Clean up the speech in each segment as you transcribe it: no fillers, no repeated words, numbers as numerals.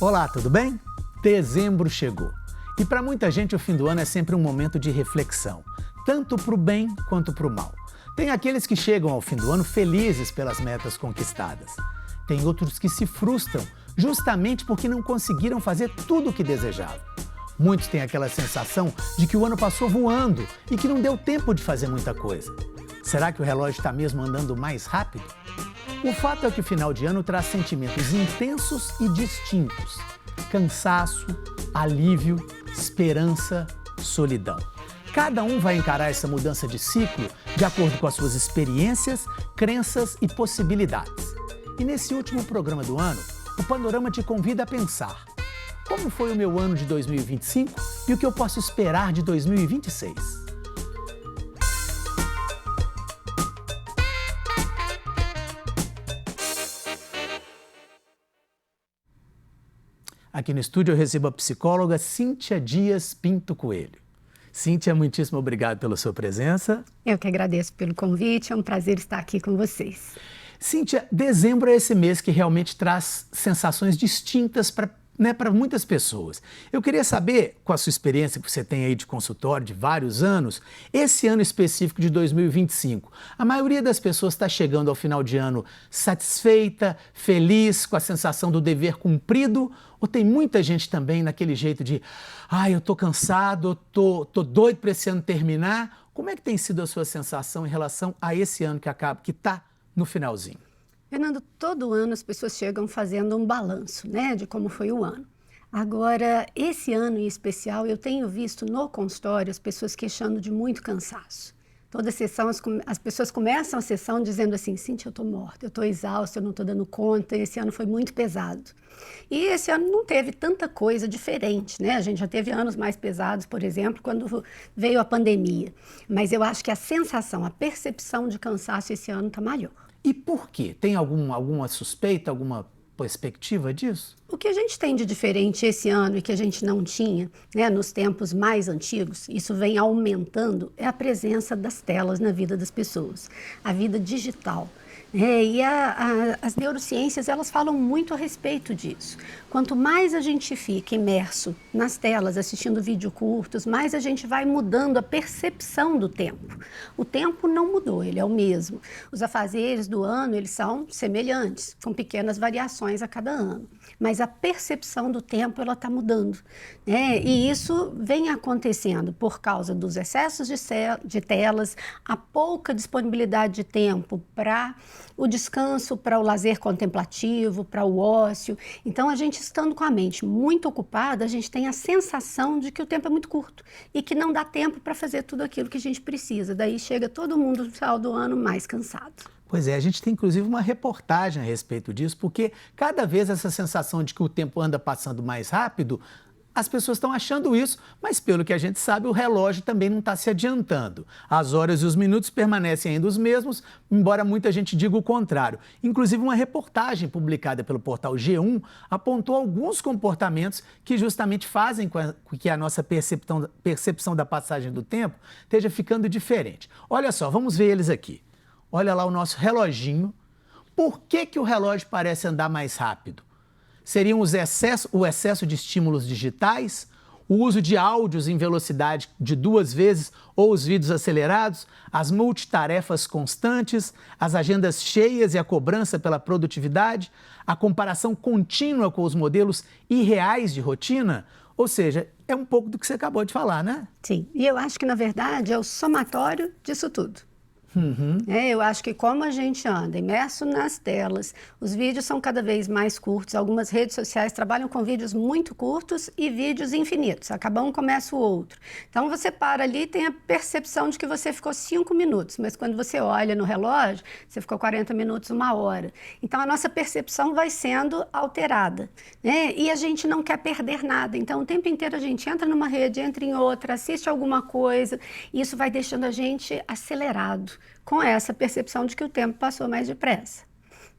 Olá, tudo bem? Dezembro chegou. E para muita gente o fim do ano é sempre um momento de reflexão, tanto para o bem quanto para o mal. Tem aqueles que chegam ao fim do ano felizes pelas metas conquistadas. Tem outros que se frustram justamente porque não conseguiram fazer tudo o que desejavam. Muitos têm aquela sensação de que o ano passou voando e que não deu tempo de fazer muita coisa. Será que o relógio está mesmo andando mais rápido? O fato é que o final de ano traz sentimentos intensos e distintos: cansaço, alívio, esperança, solidão. Cada um vai encarar essa mudança de ciclo de acordo com as suas experiências, crenças e possibilidades. E nesse último programa do ano, o Panorama te convida a pensar: como foi o meu ano de 2025 e o que eu posso esperar de 2026? Aqui no estúdio eu recebo a psicóloga Cíntia Dias Pinto Coelho. Cíntia, muitíssimo obrigado pela sua presença. Eu que agradeço pelo convite, é um prazer estar aqui com vocês. Cíntia, dezembro é esse mês que realmente traz sensações distintas para muitas pessoas. Eu queria saber, com a sua experiência que você tem aí de consultório de vários anos, esse ano específico de 2025, a maioria das pessoas está chegando ao final de ano satisfeita, feliz, com a sensação do dever cumprido, ou tem muita gente também naquele jeito de eu tô cansado, tô doido para esse ano terminar? Como é que tem sido a sua sensação em relação a esse ano que está no finalzinho? Fernando, todo ano as pessoas chegam fazendo um balanço, né, de como foi o ano. Agora, esse ano em especial, eu tenho visto no consultório as pessoas queixando de muito cansaço. Toda sessão, as pessoas começam a sessão dizendo assim: Cíntia, eu estou morta, eu estou exausta, eu não estou dando conta, esse ano foi muito pesado. E esse ano não teve tanta coisa diferente, né? A gente já teve anos mais pesados, por exemplo, quando veio a pandemia. Mas eu acho que a sensação, a percepção de cansaço esse ano está maior. E por quê? Tem alguma suspeita, alguma perspectiva disso? O que a gente tem de diferente esse ano e que a gente não tinha, né, nos tempos mais antigos, isso vem aumentando, é a presença das telas na vida das pessoas, a vida digital. E as neurociências, elas falam muito a respeito disso. Quanto mais a gente fica imerso nas telas, assistindo vídeos curtos, mais a gente vai mudando a percepção do tempo. O tempo não mudou, ele é o mesmo. Os afazeres do ano, eles são semelhantes, com pequenas variações a cada ano. Mas a percepção do tempo, ela está mudando. E isso vem acontecendo por causa dos excessos de telas, a pouca disponibilidade de tempo para o descanso, para o lazer contemplativo, para o ócio. Então, a gente estando com a mente muito ocupada, a gente tem a sensação de que o tempo é muito curto e que não dá tempo para fazer tudo aquilo que a gente precisa. Daí chega todo mundo no final do ano mais cansado. Pois é, a gente tem inclusive uma reportagem a respeito disso, porque cada vez essa sensação de que o tempo anda passando mais rápido, as pessoas estão achando isso, mas pelo que a gente sabe, o relógio também não está se adiantando. As horas e os minutos permanecem ainda os mesmos, embora muita gente diga o contrário. Inclusive, uma reportagem publicada pelo portal G1 apontou alguns comportamentos que justamente fazem com que a nossa percepção da passagem do tempo esteja ficando diferente. Olha só, vamos ver eles aqui. Olha lá o nosso reloginho. Por que o relógio parece andar mais rápido? Seriam o excesso de estímulos digitais, o uso de áudios em velocidade de 2 vezes ou os vídeos acelerados, as multitarefas constantes, as agendas cheias e a cobrança pela produtividade, a comparação contínua com os modelos irreais de rotina? Ou seja, é um pouco do que você acabou de falar, né? Sim, e eu acho que, na verdade, é o somatório disso tudo. Eu acho que como a gente anda imerso nas telas, os vídeos são cada vez mais curtos, algumas redes sociais trabalham com vídeos muito curtos e vídeos infinitos, acaba um, começa o outro. Então você para ali e tem a percepção de que você ficou 5 minutos, mas quando você olha no relógio, você ficou 40 minutos, 1 hora. Então a nossa percepção vai sendo alterada, e a gente não quer perder nada, então o tempo inteiro a gente entra numa rede, entra em outra, assiste alguma coisa, e isso vai deixando a gente acelerado, com essa percepção de que o tempo passou mais depressa.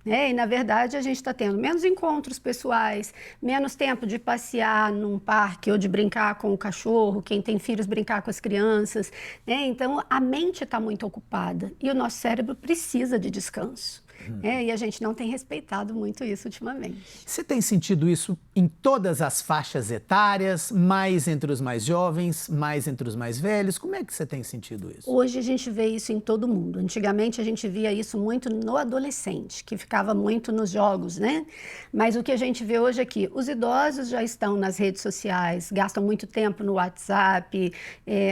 E, na verdade, a gente está tendo menos encontros pessoais, menos tempo de passear num parque ou de brincar com o cachorro, quem tem filhos brincar com as crianças. Então, a mente está muito ocupada e o nosso cérebro precisa de descanso. E a gente não tem respeitado muito isso ultimamente. Você tem sentido isso em todas as faixas etárias, mais entre os mais jovens, mais entre os mais velhos? Como é que você tem sentido isso? Hoje a gente vê isso em todo mundo. Antigamente a gente via isso muito no adolescente, que ficava muito nos jogos, né? Mas o que a gente vê hoje é que os idosos já estão nas redes sociais, gastam muito tempo no WhatsApp,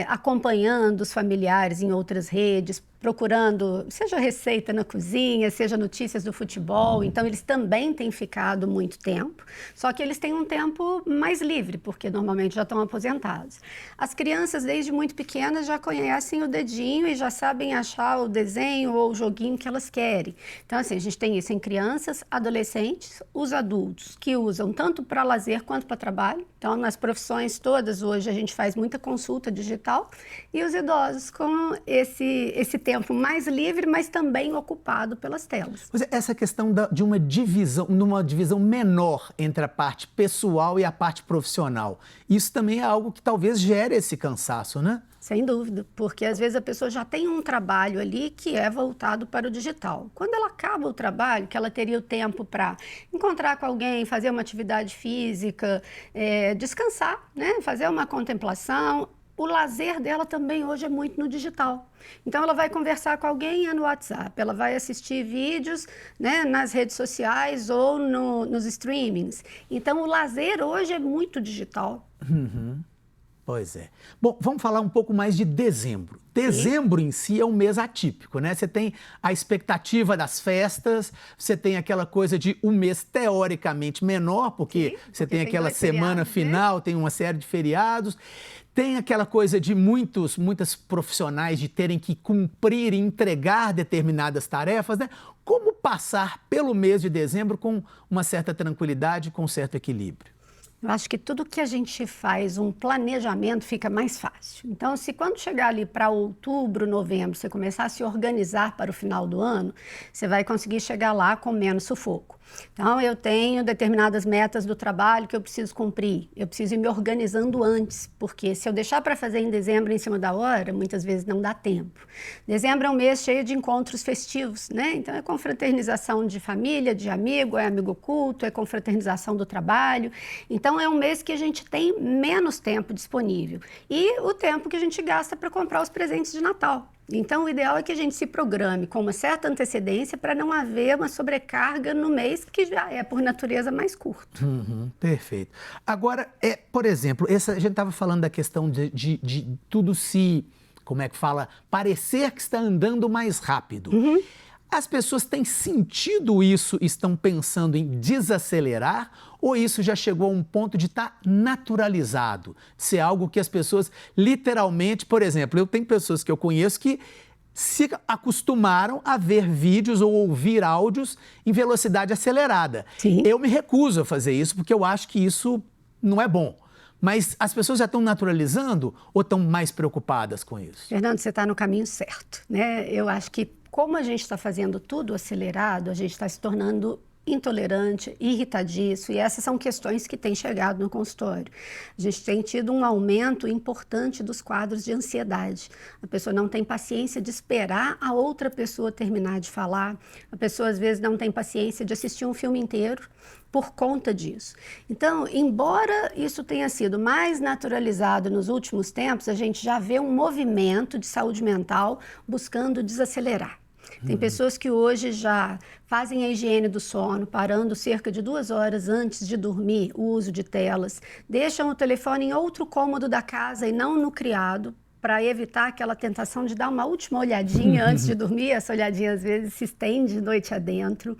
acompanhando os familiares em outras redes, procurando, seja receita na cozinha, seja notícias do futebol. Então, eles também têm ficado muito tempo, só que eles têm um tempo mais livre, porque normalmente já estão aposentados. As crianças, desde muito pequenas, já conhecem o dedinho e já sabem achar o desenho ou o joguinho que elas querem. Então, assim, a gente tem isso em crianças, adolescentes, os adultos, que usam tanto para lazer quanto para trabalho. Então, nas profissões todas, hoje, a gente faz muita consulta digital, e os idosos com esse tempo mais livre, mas também ocupado pelas telas. Pois é, essa questão de uma divisão menor entre a parte pessoal e a parte profissional, isso também é algo que talvez gere esse cansaço, né? Sem dúvida, porque às vezes a pessoa já tem um trabalho ali que é voltado para o digital. Quando ela acaba o trabalho, que ela teria o tempo para encontrar com alguém, fazer uma atividade física, descansar, né? Fazer uma contemplação, o lazer dela também hoje é muito no digital. Então, ela vai conversar com alguém no WhatsApp, ela vai assistir vídeos, né, nas redes sociais ou nos streamings. Então, o lazer hoje é muito digital. Pois é. Bom, vamos falar um pouco mais de dezembro. Dezembro em si é um mês atípico, né? Você tem a expectativa das festas, você tem aquela coisa de um mês teoricamente menor, porque você tem aquela semana final, tem uma série de feriados, tem aquela coisa de muitas profissionais de terem que cumprir e entregar determinadas tarefas, né? Como passar pelo mês de dezembro com uma certa tranquilidade, com um certo equilíbrio? Eu acho que tudo que a gente faz, um planejamento, fica mais fácil. Então, se quando chegar ali para outubro, novembro, você começar a se organizar para o final do ano, você vai conseguir chegar lá com menos sufoco. Então, eu tenho determinadas metas do trabalho que eu preciso cumprir. Eu preciso ir me organizando antes, porque se eu deixar para fazer em dezembro em cima da hora, muitas vezes não dá tempo. Dezembro é um mês cheio de encontros festivos, né? Então, é confraternização de família, de amigo, é amigo oculto, é confraternização do trabalho. Então, é um mês que a gente tem menos tempo disponível. E o tempo que a gente gasta para comprar os presentes de Natal. Então, o ideal é que a gente se programe com uma certa antecedência para não haver uma sobrecarga no mês que já é, por natureza, mais curto. Perfeito. Agora, por exemplo, a gente estava falando da questão de tudo se, como é que fala, parecer que está andando mais rápido. As pessoas têm sentido isso, estão pensando em desacelerar, ou isso já chegou a um ponto de estar naturalizado, de ser algo que as pessoas literalmente, por exemplo, eu tenho pessoas que eu conheço que se acostumaram a ver vídeos ou ouvir áudios em velocidade acelerada. Sim. Eu me recuso a fazer isso porque eu acho que isso não é bom. Mas as pessoas já estão naturalizando ou estão mais preocupadas com isso? Fernando, você está no caminho certo, né? Eu acho que como a gente está fazendo tudo acelerado, a gente está se tornando intolerante, irritadiço, e essas são questões que têm chegado no consultório. A gente tem tido um aumento importante dos quadros de ansiedade. A pessoa não tem paciência de esperar a outra pessoa terminar de falar, a pessoa às vezes não tem paciência de assistir um filme inteiro por conta disso. Então, embora isso tenha sido mais naturalizado nos últimos tempos, a gente já vê um movimento de saúde mental buscando desacelerar. Tem pessoas que hoje já fazem a higiene do sono, parando cerca de 2 horas antes de dormir o uso de telas, deixam o telefone em outro cômodo da casa e não no criado, para evitar aquela tentação de dar uma última olhadinha antes de dormir. Essa olhadinha às vezes se estende noite adentro.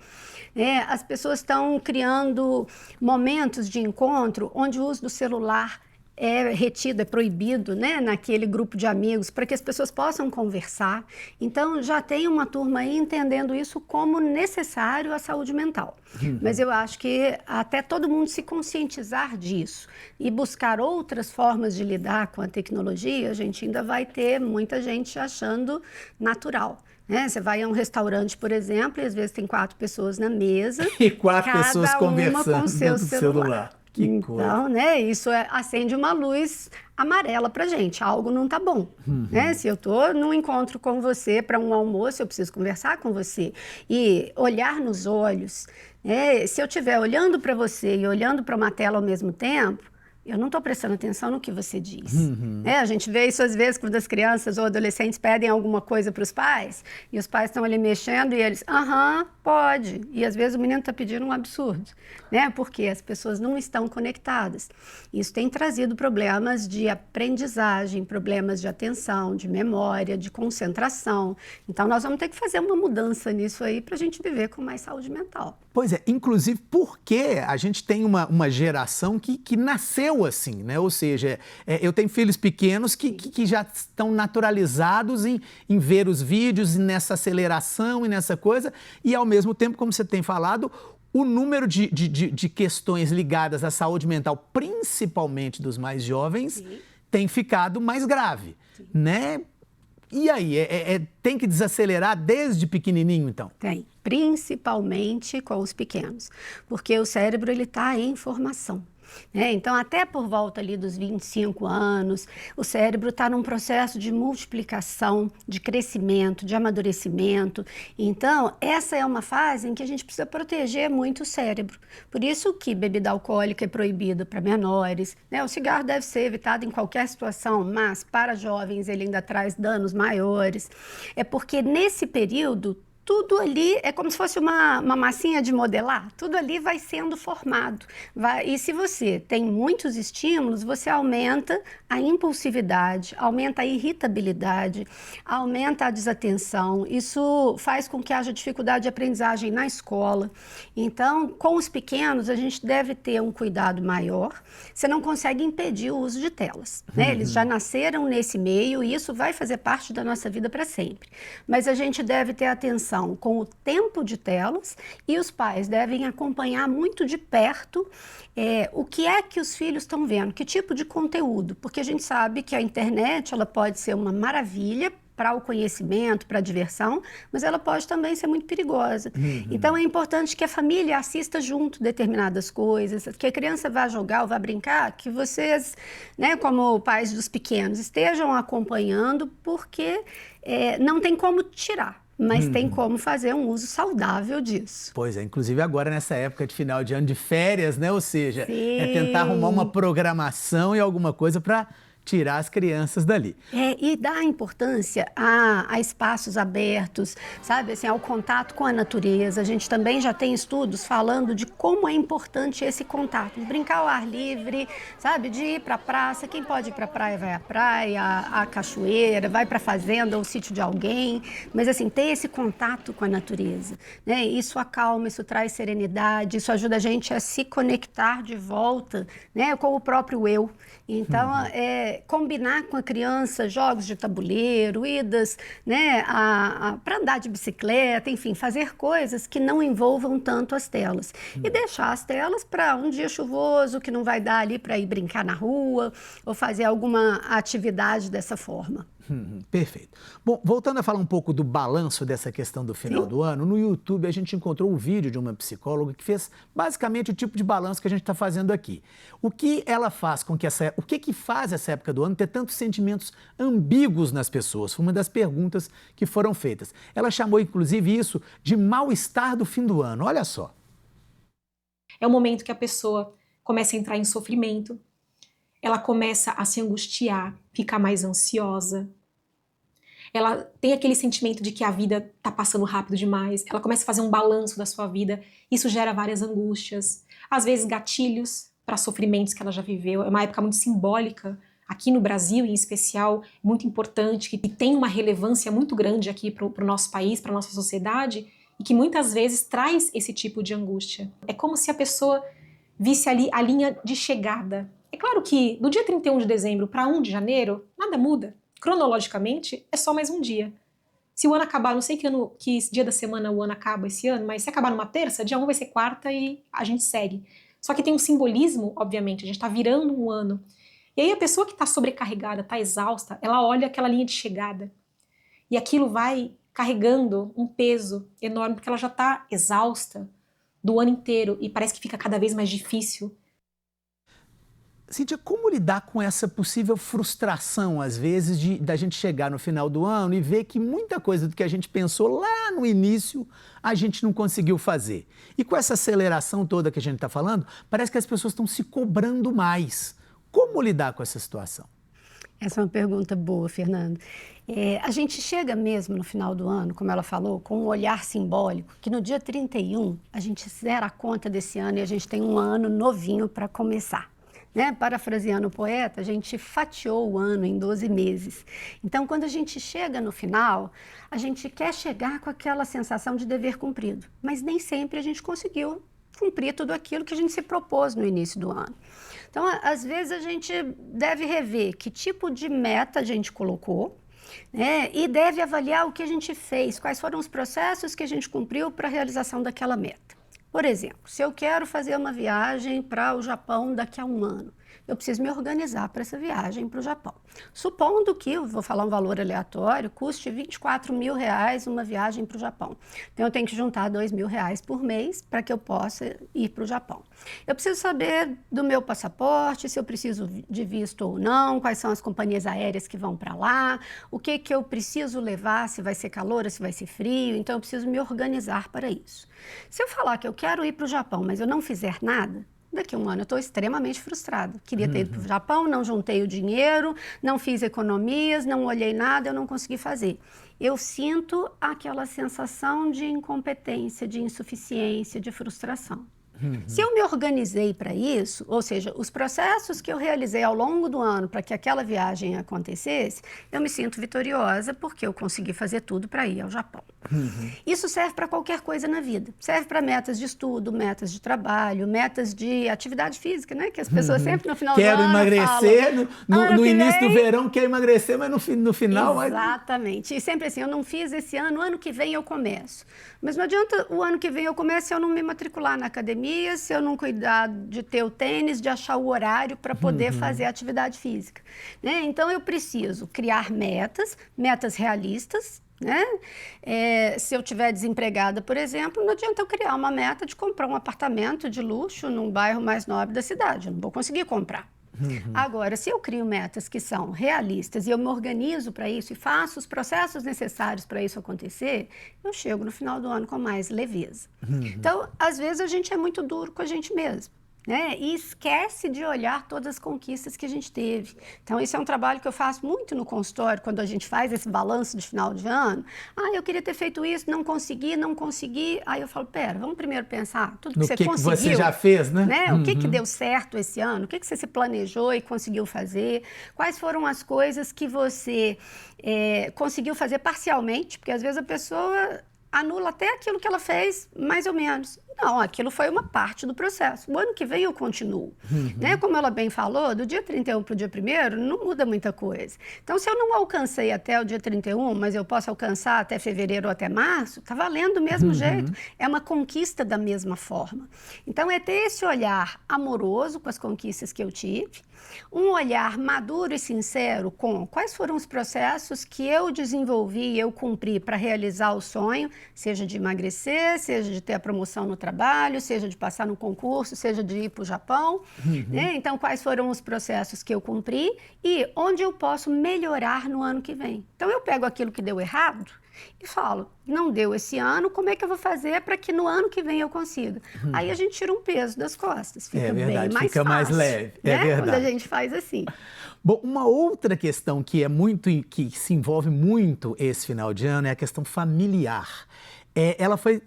As pessoas estão criando momentos de encontro onde o uso do celular é retido, é proibido, né, naquele grupo de amigos, para que as pessoas possam conversar. Então, já tem uma turma aí entendendo isso como necessário à saúde mental. Mas eu acho que até todo mundo se conscientizar disso e buscar outras formas de lidar com a tecnologia, a gente ainda vai ter muita gente achando natural. Você vai a um restaurante, por exemplo, e às vezes tem 4 pessoas na mesa e 4 pessoas conversando com seu celular. Que coisa. Então, né, isso acende uma luz amarela pra gente, algo não tá bom, né? Se eu tô num encontro com você para um almoço, eu preciso conversar com você e olhar nos olhos, né? Se eu estiver olhando para você e olhando para uma tela ao mesmo tempo, eu não estou prestando atenção no que você diz. Né? A gente vê isso às vezes quando as crianças ou adolescentes pedem alguma coisa para os pais e os pais estão ali mexendo e eles, aham, pode. E às vezes o menino está pedindo um absurdo, né? Porque as pessoas não estão conectadas. Isso tem trazido problemas de aprendizagem, problemas de atenção, de memória, de concentração. Então nós vamos ter que fazer uma mudança nisso aí para a gente viver com mais saúde mental. Pois é, inclusive porque a gente tem uma geração que nasceu assim, né? Ou seja, eu tenho filhos pequenos que já estão naturalizados em ver os vídeos, nessa aceleração e nessa coisa, e ao mesmo tempo, como você tem falado, o número de questões ligadas à saúde mental, principalmente dos mais jovens, tem ficado mais grave, né? E aí, tem que desacelerar desde pequenininho, então? Tem, principalmente com os pequenos, porque o cérebro ele está em formação. Né? Então, até por volta ali dos 25 anos, o cérebro está num processo de multiplicação, de crescimento, de amadurecimento. Então, essa é uma fase em que a gente precisa proteger muito o cérebro. Por isso que bebida alcoólica é proibida para menores, né? O cigarro deve ser evitado em qualquer situação, mas para jovens ele ainda traz danos maiores. É porque nesse período, tudo ali é como se fosse uma massinha de modelar, tudo ali vai sendo formado. E se você tem muitos estímulos, você aumenta a impulsividade, aumenta a irritabilidade, aumenta a desatenção. Isso faz com que haja dificuldade de aprendizagem na escola. Então, com os pequenos, a gente deve ter um cuidado maior. Você não consegue impedir o uso de telas, né? Eles já nasceram nesse meio e isso vai fazer parte da nossa vida para sempre. Mas a gente deve ter atenção com o tempo de telas e os pais devem acompanhar muito de perto o que é que os filhos estão vendo, que tipo de conteúdo, porque a gente sabe que a internet ela pode ser uma maravilha para o conhecimento, para a diversão, mas ela pode também ser muito perigosa. Então é importante que a família assista junto determinadas coisas, que a criança vá jogar ou vá brincar, que vocês, né, como pais dos pequenos, estejam acompanhando, porque não tem como tirar. Mas tem como fazer um uso saudável disso. Pois é, inclusive agora nessa época de final de ano de férias, né? Ou seja, Sim. é tentar arrumar uma programação e alguma coisa para tirar as crianças dali. E dar importância a espaços abertos, sabe, assim, ao contato com a natureza. A gente também já tem estudos falando de como é importante esse contato, de brincar ao ar livre, sabe, de ir para a praça. Quem pode ir para a praia vai à praia, à cachoeira, vai para a fazenda ou sítio de alguém, mas assim, ter esse contato com a natureza, né? Isso acalma, isso traz serenidade, isso ajuda a gente a se conectar de volta, né, com o próprio eu. Então, combinar com a criança jogos de tabuleiro, idas, né, para andar de bicicleta, enfim, fazer coisas que não envolvam tanto as telas. E deixar as telas para um dia chuvoso, que não vai dar ali para ir brincar na rua ou fazer alguma atividade dessa forma. Perfeito. Bom, voltando a falar um pouco do balanço dessa questão do final do ano, no YouTube a gente encontrou um vídeo de uma psicóloga que fez basicamente o tipo de balanço que a gente está fazendo aqui. O que ela faz com que o que faz essa época do ano ter tantos sentimentos ambíguos nas pessoas? Foi uma das perguntas que foram feitas. Ela chamou inclusive isso de mal-estar do fim do ano. Olha só. É o momento que a pessoa começa a entrar em sofrimento, ela começa a se angustiar, ficar mais ansiosa. Ela tem aquele sentimento de que a vida está passando rápido demais. Ela começa a fazer um balanço da sua vida. Isso gera várias angústias. Às vezes gatilhos para sofrimentos que ela já viveu. É uma época muito simbólica. Aqui no Brasil, em especial, muito importante, que tem uma relevância muito grande aqui para o nosso país, para a nossa sociedade, e que muitas vezes traz esse tipo de angústia. É como se a pessoa visse ali a linha de chegada. É claro que do dia 31 de dezembro para 1 de janeiro, nada muda. Cronologicamente, é só mais um dia. Se o ano acabar, não sei que dia da semana o ano acaba esse ano, mas se acabar numa terça, dia 1 vai ser quarta e a gente segue. Só que tem um simbolismo, obviamente, a gente está virando um ano. E aí a pessoa que está sobrecarregada, está exausta, ela olha aquela linha de chegada. E aquilo vai carregando um peso enorme, porque ela já está exausta do ano inteiro e parece que fica cada vez mais difícil. Cíntia, como lidar com essa possível frustração, às vezes, da gente chegar no final do ano e ver que muita coisa do que a gente pensou lá no início, a gente não conseguiu fazer? E com essa aceleração toda que a gente está falando, parece que as pessoas estão se cobrando mais. Como lidar com essa situação? Essa é uma pergunta boa, Fernando. A gente chega mesmo no final do ano, como ela falou, com um olhar simbólico, que no dia 31 a gente zera a conta desse ano e a gente tem um ano novinho para começar. Né? Parafraseando o poeta, a gente fatiou o ano em 12 meses. Então, quando a gente chega no final, a gente quer chegar com aquela sensação de dever cumprido, mas nem sempre a gente conseguiu cumprir tudo aquilo que a gente se propôs no início do ano. Então, às vezes, a gente deve rever que tipo de meta a gente colocou, né? E deve avaliar o que a gente fez, quais foram os processos que a gente cumpriu para a realização daquela meta. Por exemplo, se eu quero fazer uma viagem para o Japão daqui a um ano, eu preciso me organizar para essa viagem para o Japão. Supondo que, eu vou falar um valor aleatório, custe R$24 mil uma viagem para o Japão. Então, eu tenho que juntar R$2.000 por mês para que eu possa ir para o Japão. Eu preciso saber do meu passaporte, se eu preciso de visto ou não, quais são as companhias aéreas que vão para lá, o que eu preciso levar, se vai ser calor ou se vai ser frio. Então, eu preciso me organizar para isso. Se eu falar que eu quero ir para o Japão, mas eu não fizer nada, daqui a um ano eu estou extremamente frustrada. Queria ter ido para o Japão, não juntei o dinheiro, não fiz economias, não olhei nada, eu não consegui fazer. Eu sinto aquela sensação de incompetência, de insuficiência, de frustração. Se eu me organizei para isso, ou seja, os processos que eu realizei ao longo do ano para que aquela viagem acontecesse, eu me sinto vitoriosa porque eu consegui fazer tudo para ir ao Japão. Isso serve para qualquer coisa na vida. Serve para metas de estudo, metas de trabalho, metas de atividade física, né? Que as pessoas sempre no final do ano emagrecer, falam, no início do verão quer emagrecer, mas no final... Exatamente. E sempre assim, eu não fiz esse ano, ano que vem eu começo. Mas não adianta o ano que vem eu começo se eu não me matricular na academia, se eu não cuidar de ter o tênis, de achar o horário para poder fazer atividade física. Né? Então, eu preciso criar metas realistas. Né? Se eu estiver desempregada, por exemplo, não adianta eu criar uma meta de comprar um apartamento de luxo num bairro mais nobre da cidade. Eu não vou conseguir comprar. Agora, se eu crio metas que são realistas e eu me organizo para isso e faço os processos necessários para isso acontecer, eu chego no final do ano com mais leveza. Então, às vezes, a gente é muito duro com a gente mesmo. Né? E esquece de olhar todas as conquistas que a gente teve. Então, isso é um trabalho que eu faço muito no consultório, quando a gente faz esse balanço de final de ano. Eu queria ter feito isso, não consegui. Aí eu falo, pera, vamos primeiro pensar tudo que você conseguiu. Que você já fez, né? O que deu certo esse ano? O que você se planejou e conseguiu fazer? Quais foram as coisas que você conseguiu fazer parcialmente? Porque, às vezes, a pessoa anula até aquilo que ela fez, mais ou menos. Não, aquilo foi uma parte do processo. O ano que vem eu continuo. Né? Como ela bem falou, do dia 31 para o dia 1º não muda muita coisa. Então, se eu não alcancei até o dia 31, mas eu posso alcançar até fevereiro ou até março, está valendo do mesmo jeito. É uma conquista da mesma forma. Então, é ter esse olhar amoroso com as conquistas que eu tive, um olhar maduro e sincero com quais foram os processos que eu desenvolvi e eu cumpri para realizar o sonho, seja de emagrecer, seja de ter a promoção no trabalho, seja de passar no concurso, seja de ir para o Japão. Né? Então, quais foram os processos que eu cumpri e onde eu posso melhorar no ano que vem. Então, eu pego aquilo que deu errado e falo, não deu esse ano, como é que eu vou fazer para que no ano que vem eu consiga? Aí a gente tira um peso das costas, fica bem mais fácil. Fica mais leve, né? Verdade. Quando a gente faz assim. Bom, uma outra questão que que se envolve muito esse final de ano é a questão familiar. Ela foi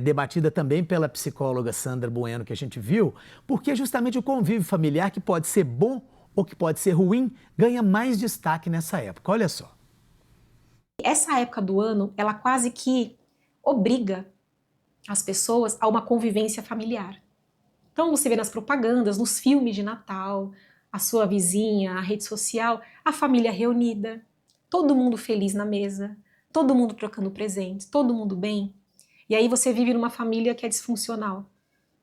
debatida também pela psicóloga Sandra Bueno, que a gente viu, porque justamente o convívio familiar, que pode ser bom ou que pode ser ruim, ganha mais destaque nessa época. Olha só. Essa época do ano, ela quase que obriga as pessoas a uma convivência familiar. Então você vê nas propagandas, nos filmes de Natal, a sua vizinha, a rede social, a família reunida, todo mundo feliz na mesa, todo mundo trocando presentes, todo mundo bem. E aí você vive numa família que é disfuncional.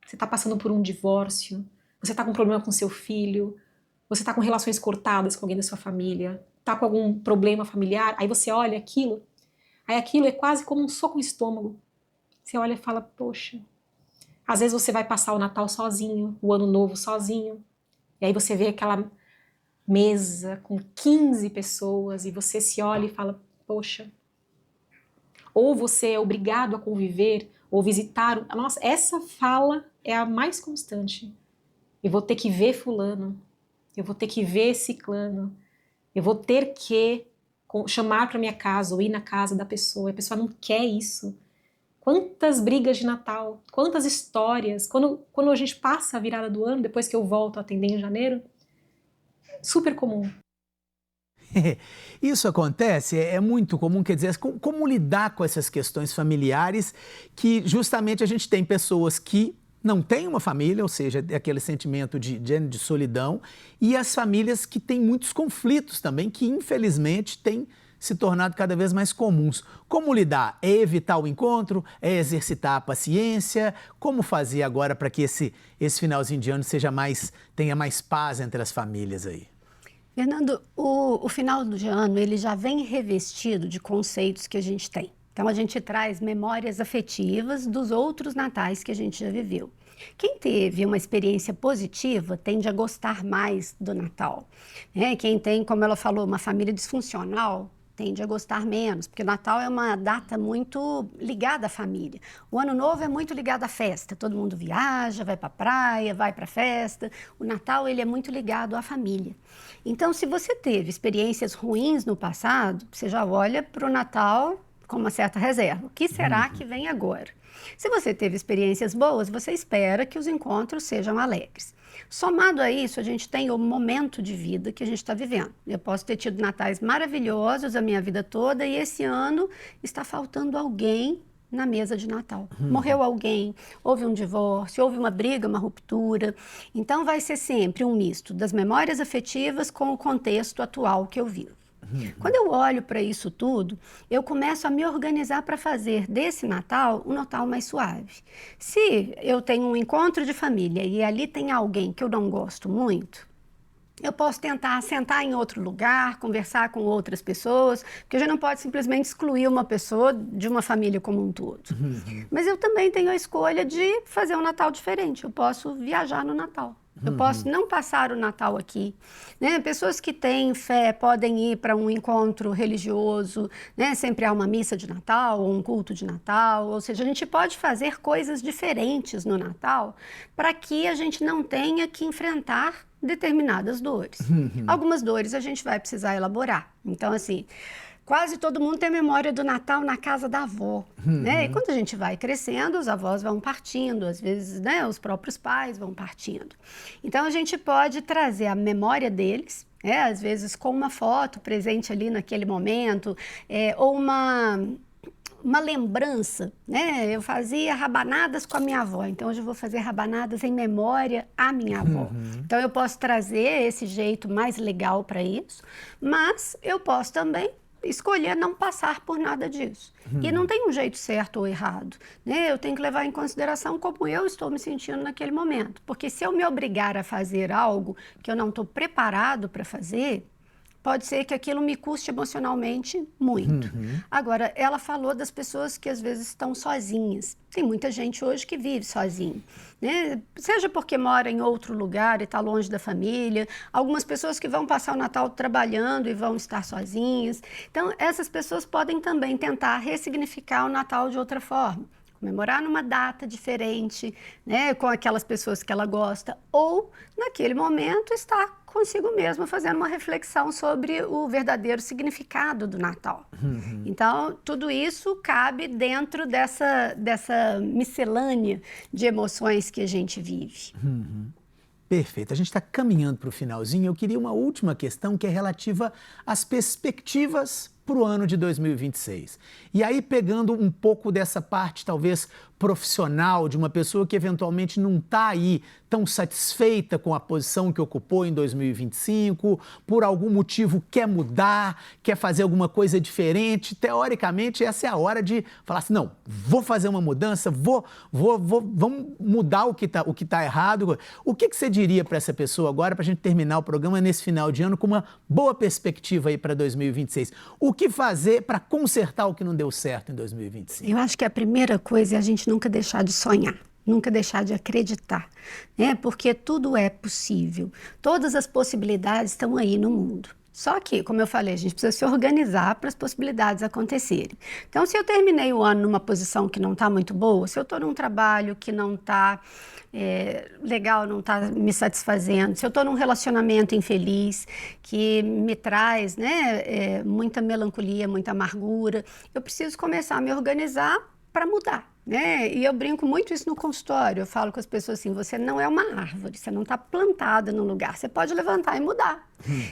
Você está passando por um divórcio, você está com um problema com seu filho, você está com relações cortadas com alguém da sua família, está com algum problema familiar, aí você olha aquilo, aí aquilo é quase como um soco no estômago. Você olha e fala, poxa, às vezes você vai passar o Natal sozinho, o Ano Novo sozinho, E aí você vê aquela mesa com 15 pessoas e você se olha e fala, poxa, ou você é obrigado a conviver, ou visitar. Nossa, essa fala é a mais constante. Eu vou ter que ver fulano, eu vou ter que ver ciclano, eu vou ter que chamar para minha casa ou ir na casa da pessoa. A pessoa não quer isso. Quantas brigas de Natal, quantas histórias. Quando a gente passa a virada do ano, depois que eu volto a atender em janeiro, super comum. Isso acontece, é muito comum, quer dizer, como lidar com essas questões familiares que justamente a gente tem pessoas que não têm uma família, ou seja, aquele sentimento de solidão, e as famílias que têm muitos conflitos também, que infelizmente têm se tornado cada vez mais comuns. Como lidar? É evitar o encontro? É exercitar a paciência? Como fazer agora para que esse finalzinho de ano tenha mais paz entre as famílias aí? Fernando, o final do ano ele já vem revestido de conceitos que a gente tem. Então, a gente traz memórias afetivas dos outros natais que a gente já viveu. Quem teve uma experiência positiva tende a gostar mais do Natal. Quem tem, como ela falou, uma família disfuncional, tende a gostar menos, porque o Natal é uma data muito ligada à família. O Ano Novo é muito ligado à festa, todo mundo viaja, vai para a praia, vai para a festa. O Natal ele é muito ligado à família. Então, se você teve experiências ruins no passado, você já olha para o Natal com uma certa reserva. O que será que vem agora? Se você teve experiências boas, você espera que os encontros sejam alegres. Somado a isso, a gente tem o momento de vida que a gente está vivendo. Eu posso ter tido natais maravilhosos a minha vida toda e esse ano está faltando alguém na mesa de Natal. Morreu alguém, houve um divórcio, houve uma briga, uma ruptura. Então vai ser sempre um misto das memórias afetivas com o contexto atual que eu vivo. Quando eu olho para isso tudo, eu começo a me organizar para fazer desse Natal um Natal mais suave. Se eu tenho um encontro de família e ali tem alguém que eu não gosto muito, eu posso tentar sentar em outro lugar, conversar com outras pessoas, porque a gente não pode simplesmente excluir uma pessoa de uma família como um todo. Mas eu também tenho a escolha de fazer um Natal diferente. Eu posso viajar no Natal. Eu posso não passar o Natal aqui. Pessoas que têm fé podem ir para um encontro religioso, sempre há uma missa de Natal ou um culto de Natal, ou seja, a gente pode fazer coisas diferentes no Natal para que a gente não tenha que enfrentar determinadas dores. Algumas dores a gente vai precisar elaborar. Então, assim, quase todo mundo tem memória do Natal na casa da avó, E quando a gente vai crescendo, os avós vão partindo, às vezes, os próprios pais vão partindo. Então, a gente pode trazer a memória deles, às vezes com uma foto presente ali naquele momento, ou uma lembrança, Eu fazia rabanadas com a minha avó, então hoje eu vou fazer rabanadas em memória à minha avó. Então eu posso trazer esse jeito mais legal para isso, mas eu posso também escolher não passar por nada disso. E não tem um jeito certo ou errado, Eu tenho que levar em consideração como eu estou me sentindo naquele momento, porque se eu me obrigar a fazer algo que eu não estou preparado para fazer, pode ser que aquilo me custe emocionalmente muito. Agora, ela falou das pessoas que às vezes estão sozinhas. Tem muita gente hoje que vive sozinho, Seja porque mora em outro lugar e está longe da família, algumas pessoas que vão passar o Natal trabalhando e vão estar sozinhas. Então, essas pessoas podem também tentar ressignificar o Natal de outra forma. Comemorar numa data diferente, com aquelas pessoas que ela gosta, ou, naquele momento, estar consigo mesma fazendo uma reflexão sobre o verdadeiro significado do Natal. Então, tudo isso cabe dentro dessa miscelânea de emoções que a gente vive. Perfeito. A gente está caminhando para o finalzinho. Eu queria uma última questão que é relativa às perspectivas para o ano de 2026. E aí, pegando um pouco dessa parte, talvez, profissional, de uma pessoa que eventualmente não está aí tão satisfeita com a posição que ocupou em 2025, por algum motivo quer mudar, quer fazer alguma coisa diferente, teoricamente essa é a hora de falar assim, não, vou fazer uma mudança, vamos mudar o que tá errado. O que você diria para essa pessoa agora, para a gente terminar o programa nesse final de ano com uma boa perspectiva aí para 2026? O que fazer para consertar o que não deu certo em 2025? Eu acho que a primeira coisa é a gente nunca deixar de sonhar. nunca deixar de acreditar, né? Porque tudo é possível, todas as possibilidades estão aí no mundo. Só que, como eu falei, a gente precisa se organizar para as possibilidades acontecerem. Então, se eu terminei o ano numa posição que não está muito boa, se eu estou num trabalho que não está legal, não está me satisfazendo, se eu estou num relacionamento infeliz que me traz, né, muita melancolia, muita amargura, eu preciso começar a me organizar para mudar. Né? E eu brinco muito isso no consultório, eu falo com as pessoas assim, você não é uma árvore, você não está plantada num lugar, você pode levantar e mudar.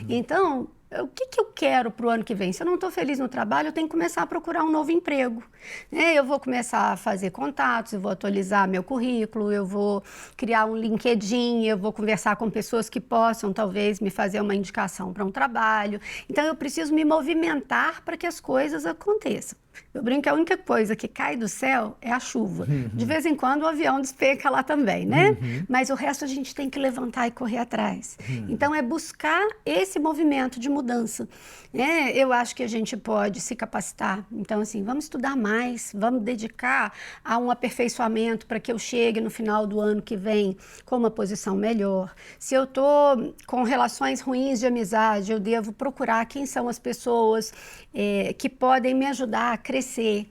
Então, o que eu quero para o ano que vem? Se eu não estou feliz no trabalho, eu tenho que começar a procurar um novo emprego. Né? Eu vou começar a fazer contatos, eu vou atualizar meu currículo, eu vou criar um LinkedIn, eu vou conversar com pessoas que possam, talvez, me fazer uma indicação para um trabalho. Então, eu preciso me movimentar para que as coisas aconteçam. Eu brinco que a única coisa que cai do céu é a chuva. De vez em quando o avião despeca lá também, né? Mas o resto a gente tem que levantar e correr atrás. Então é buscar esse movimento de mudança. Eu acho que a gente pode se capacitar. Então assim, vamos estudar mais, vamos dedicar a um aperfeiçoamento para que eu chegue no final do ano que vem com uma posição melhor. Se eu estou com relações ruins de amizade, eu devo procurar quem são as pessoas que podem me ajudar a crescer.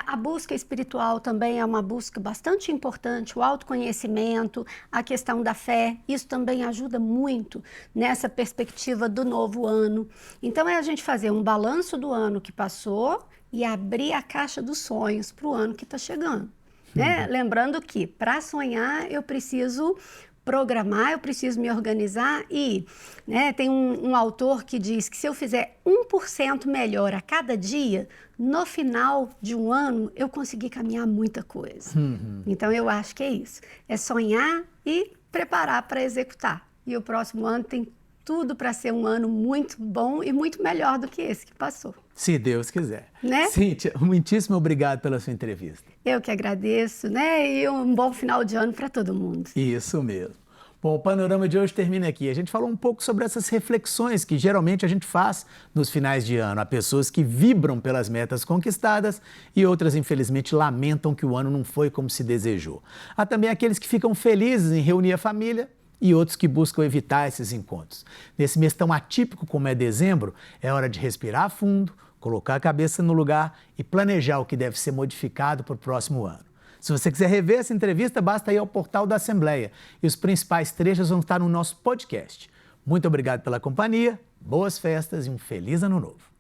A busca espiritual também é uma busca bastante importante, o autoconhecimento, a questão da fé, isso também ajuda muito nessa perspectiva do novo ano. Então é a gente fazer um balanço do ano que passou e abrir a caixa dos sonhos para o ano que está chegando. Lembrando que para sonhar eu preciso programar, eu preciso me organizar e tem um autor que diz que se eu fizer 1% melhor a cada dia, no final de um ano eu consegui caminhar muita coisa. Então eu acho que é isso, é sonhar e preparar para executar. E o próximo ano tem tudo para ser um ano muito bom e muito melhor do que esse que passou. Se Deus quiser. Né? Cíntia, muitíssimo obrigado pela sua entrevista. Eu que agradeço, e um bom final de ano para todo mundo. Isso mesmo. Bom, o Panorama de hoje termina aqui. A gente falou um pouco sobre essas reflexões que geralmente a gente faz nos finais de ano. Há pessoas que vibram pelas metas conquistadas e outras, infelizmente, lamentam que o ano não foi como se desejou. Há também aqueles que ficam felizes em reunir a família e outros que buscam evitar esses encontros. Nesse mês tão atípico como é dezembro, é hora de respirar fundo, colocar a cabeça no lugar e planejar o que deve ser modificado para o próximo ano. Se você quiser rever essa entrevista, basta ir ao portal da Assembleia e os principais trechos vão estar no nosso podcast. Muito obrigado pela companhia, boas festas e um feliz ano novo.